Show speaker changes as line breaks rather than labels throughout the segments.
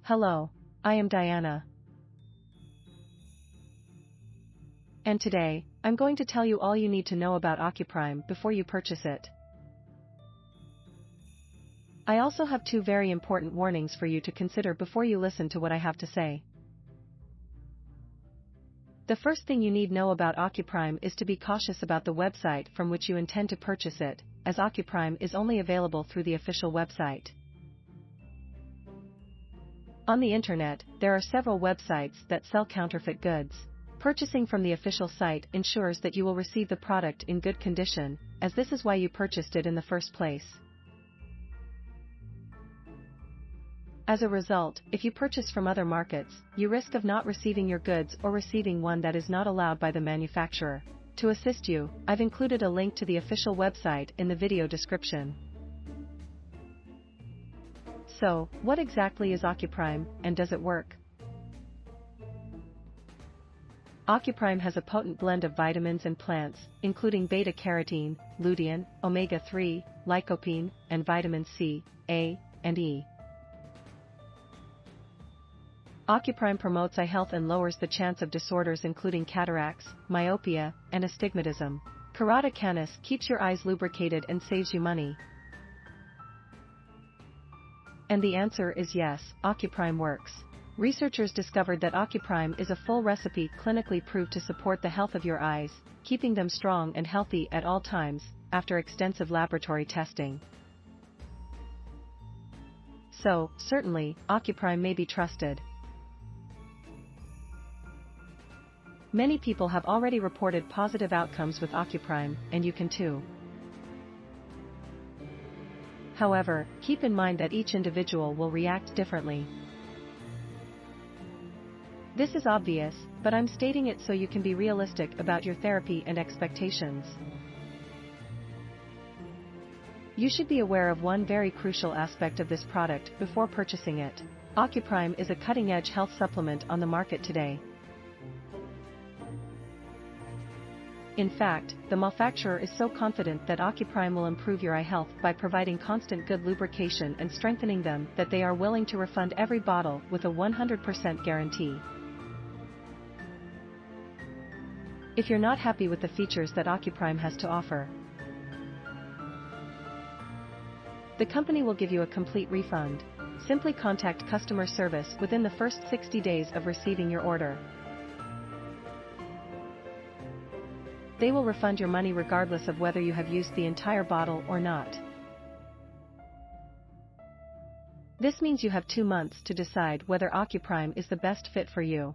Hello, I am Diana. And today, I'm going to tell you all you need to know about Ocuprime before you purchase it. I also have two very important warnings for you to consider before you listen to what I have to say. The first thing you need to know about Ocuprime is to be cautious about the website from which you intend to purchase it, as Ocuprime is only available through the official website. On the internet, there are several websites that sell counterfeit goods. Purchasing from the official site ensures that you will receive the product in good condition, as this is why you purchased it in the first place. As a result, if you purchase from other markets, you risk of not receiving your goods or receiving one that is not allowed by the manufacturer. To assist you, I've included a link to the official website in the video description. So, what exactly is Ocuprime, and does it work? Ocuprime has a potent blend of vitamins and plants, including beta-carotene, lutein, omega-3, lycopene, and vitamins C, A, and E. Ocuprime promotes eye health and lowers the chance of disorders including cataracts, myopia, and astigmatism. Kurata Kanis keeps your eyes lubricated and saves you money. And the answer is yes, Ocuprime works. Researchers discovered that Ocuprime is a full recipe clinically proved to support the health of your eyes, keeping them strong and healthy at all times, after extensive laboratory testing. So, certainly, Ocuprime may be trusted. Many people have already reported positive outcomes with Ocuprime, and you can too. However, keep in mind that each individual will react differently. This is obvious, but I'm stating it so you can be realistic about your therapy and expectations. You should be aware of one very crucial aspect of this product before purchasing it. Ocuprime is a cutting-edge health supplement on the market today. In fact, the manufacturer is so confident that Ocuprime will improve your eye health by providing constant good lubrication and strengthening them that they are willing to refund every bottle with a 100% guarantee. If you're not happy with the features that Ocuprime has to offer, the company will give you a complete refund. Simply contact customer service within the first 60 days of receiving your order. They will refund your money regardless of whether you have used the entire bottle or not. This means you have 2 months to decide whether Ocuprime is the best fit for you.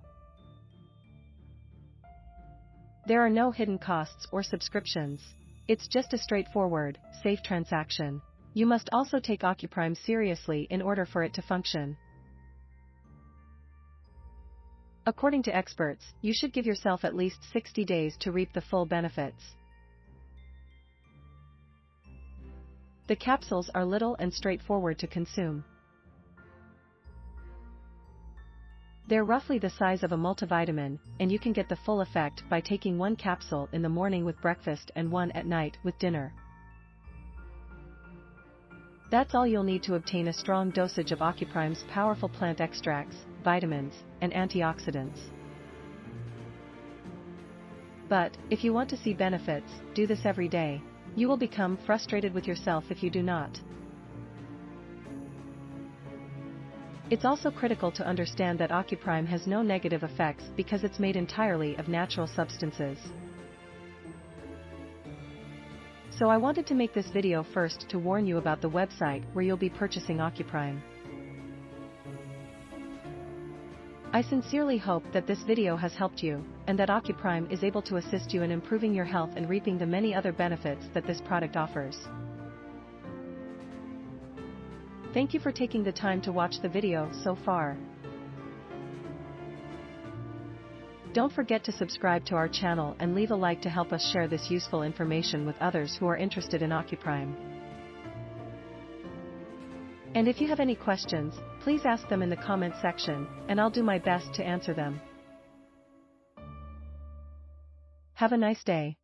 There are no hidden costs or subscriptions. It's just a straightforward, safe transaction. You must also take Ocuprime seriously in order for it to function. According to experts, you should give yourself at least 60 days to reap the full benefits. The capsules are little and straightforward to consume. They're roughly the size of a multivitamin, and you can get the full effect by taking 1 capsule in the morning with breakfast and 1 at night with dinner. That's all you'll need to obtain a strong dosage of Ocuprime's powerful plant extracts, vitamins, and antioxidants. But, if you want to see benefits, do this every day. You will become frustrated with yourself if you do not. It's also critical to understand that Ocuprime has no negative effects because it's made entirely of natural substances. So I wanted to make this video first to warn you about the website where you'll be purchasing Ocuprime. I sincerely hope that this video has helped you, and that Ocuprime is able to assist you in improving your health and reaping the many other benefits that this product offers. Thank you for taking the time to watch the video so far. Don't forget to subscribe to our channel and leave a like to help us share this useful information with others who are interested in Ocuprime. And if you have any questions, please ask them in the comment section, and I'll do my best to answer them. Have a nice day.